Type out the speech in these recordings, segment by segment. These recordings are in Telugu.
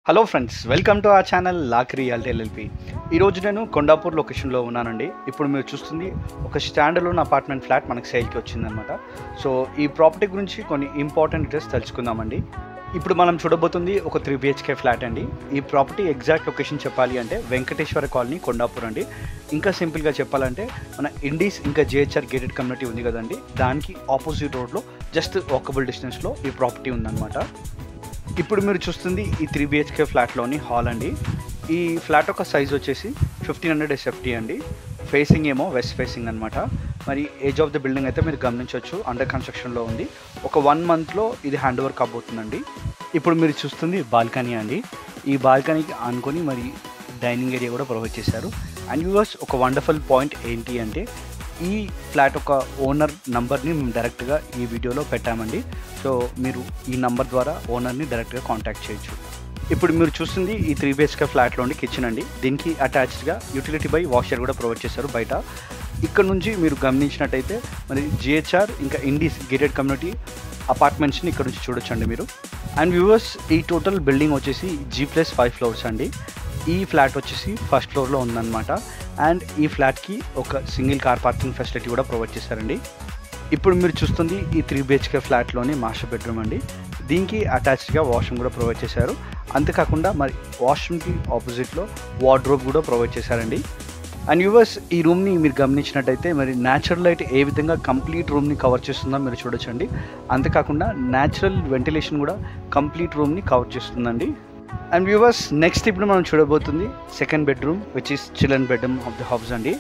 Hello friends, welcome to our channel Lock Reality LLP. ఈరోజు నేను కొండాపూర్ లొకేషన్లో ఉన్నానండి. ఇప్పుడు మీరు చూస్తుంది ఒక స్టాండర్లోన్ అపార్ట్మెంట్ ఫ్లాట్ మనకు సేల్కి వచ్చిందనమాట. సో ఈ ప్రాపర్టీ గురించి కొన్ని ఇంపార్టెంట్ డీటెయిల్స్ తెలుసుకుందామండి. ఇప్పుడు మనం చూడబోతుంది ఒక 3 BHK ఫ్లాట్ అండి. ఈ ప్రాపర్టీ ఎగ్జాక్ట్ లొకేషన్ చెప్పాలి అంటే వెంకటేశ్వర కాలనీ, కొండాపూర్ అండి. ఇంకా సింపుల్గా చెప్పాలంటే మన ఇండీస్ ఇంకా జేహెచ్ఆర్ గేటెడ్ కమ్యూనిటీ ఉంది కదండి, దానికి ఆపోజిట్ రోడ్లో జస్ట్ వాకబుల్ డిస్టెన్స్లో ఈ ప్రాపర్టీ ఉందన్నమాట. ఇప్పుడు మీరు చూస్తుంది ఈ 3 BHK ఫ్లాట్లోని హాల్ అండి. ఈ ఫ్లాట్ యొక్క సైజ్ వచ్చేసి 1500 SFT అండి. ఫేసింగ్ ఏమో వెస్ట్ ఫేసింగ్ అనమాట. మరి ఏజ్ ఆఫ్ ద బిల్డింగ్ అయితే మీరు గమనించవచ్చు, అండర్ కన్స్ట్రక్షన్లో ఉంది. ఒక 1 మంత్లో ఇది హ్యాండ్ ఓవర్ కాబోతుందండి. ఇప్పుడు మీరు చూస్తుంది బాల్కనీ అండి. ఈ బాల్కనీకి ఆనుకొని మరి డైనింగ్ ఏరియా కూడా ప్రొవైడ్ చేశారు. అండ్ వ్యూవర్స్, ఒక వండర్ఫుల్ పాయింట్ ఏంటి అంటే ఈ ఫ్లాట్ ఒక ఓనర్ నంబర్ని మేము డైరెక్ట్గా ఈ వీడియోలో పెట్టామండి. సో మీరు ఈ నంబర్ ద్వారా ఓనర్ని డైరెక్ట్గా కాంటాక్ట్ చేయొచ్చు. ఇప్పుడు మీరు చూస్తుంది ఈ 3 BHK ఫ్లాట్లోని కిచెన్ అండి. దీనికి అటాచ్డ్గా యూటిలిటీ బై వాషర్ కూడా ప్రొవైడ్ చేశారు బయట. ఇక్కడ నుంచి మీరు గమనించినట్టయితే మరి జిహెచ్ఆర్ ఇంకా ఇండీస్ గేటెడ్ కమ్యూనిటీ అపార్ట్మెంట్స్ని ఇక్కడ నుంచి చూడొచ్చండి మీరు. అండ్ వ్యూవర్స్, ఈ టోటల్ బిల్డింగ్ వచ్చేసి G+5 ఫ్లోర్స్ అండి. ఈ ఫ్లాట్ వచ్చేసి ఫస్ట్ ఫ్లోర్లో ఉందన్నమాట. అండ్ ఈ ఫ్లాట్కి ఒక సింగిల్ కార్ పార్కింగ్ ఫెసిలిటీ కూడా ప్రొవైడ్ చేశారండి. ఇప్పుడు మీరు చూస్తుంది ఈ 3 BHK ఫ్లాట్లోని మాస్టర్ బెడ్రూమ్ అండి. దీనికి అటాచ్డ్గా వాష్రూమ్ కూడా ప్రొవైడ్ చేశారు. అంతేకాకుండా మరి వాష్రూమ్కి ఆపోజిట్లో వార్డ్రోబ్ కూడా ప్రొవైడ్ చేశారండి. అండ్ వ్యూవర్స్, ఈ రూమ్ని మీరు గమనించినట్టయితే మరి న్యాచురల్ లైట్ ఏ విధంగా కంప్లీట్ రూమ్ని కవర్ చేస్తుందో మీరు చూడొచ్చండి. అంతేకాకుండా న్యాచురల్ వెంటిలేషన్ కూడా కంప్లీట్ రూమ్ని కవర్ చేస్తుందండి. అండ్ వ్యూవర్స్, నెక్స్ట్ ఇప్పుడు మనం చూడబోతుంది second bedroom, which is children bedroom of the house అండి.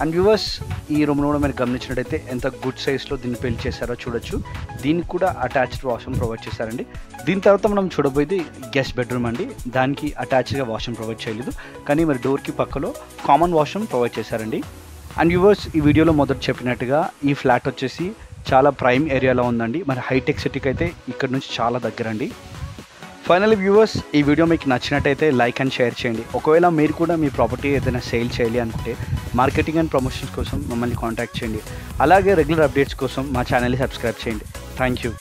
అండ్ వ్యూవర్స్, ఈ రూమ్ను కూడా మీరు గమనించినట్టయితే ఎంత గుడ్ సైజ్లో దీన్ని పెళ్లి చేశారో చూడొచ్చు. దీనికి కూడా అటాచ్డ్ వాష్రూమ్ ప్రొవైడ్ చేశారండి. దీని తర్వాత మనం చూడబోయేది గెస్ట్ బెడ్రూమ్ అండి. దానికి అటాచ్డ్గా వాష్రూమ్ ప్రొవైడ్ చేయలేదు, కానీ మరి డోర్కి పక్కలో కామన్ వాష్రూమ్ ప్రొవైడ్ చేశారండి. అండ్ వ్యూవర్స్, ఈ వీడియోలో మొదట చెప్పినట్టుగా ఈ ఫ్లాట్ వచ్చేసి చాలా ప్రైమ్ ఏరియాలో ఉందండి. మరి హైటెక్ సిటీకి అయితే ఇక్కడ నుంచి చాలా దగ్గర అండి. ఫైనల్లీ వ్యూవర్స్, ఈ వీడియో మీకు నచ్చినట్టయితే లైక్ అండ్ షేర్ చేయండి. ఒకవేళ మీరు కూడా మీ ప్రాపర్టీ ఏదైనా సేల్ చేయాలి అనుకుంటే మార్కెటింగ్ అండ్ ప్రమోషన్స్ కోసం మమ్మల్ని కాంటాక్ట్ చేయండి. అలాగే రెగ్యులర్ అప్డేట్స్ కోసం మా ఛానల్ని సబ్స్క్రైబ్ చేయండి. Thank you.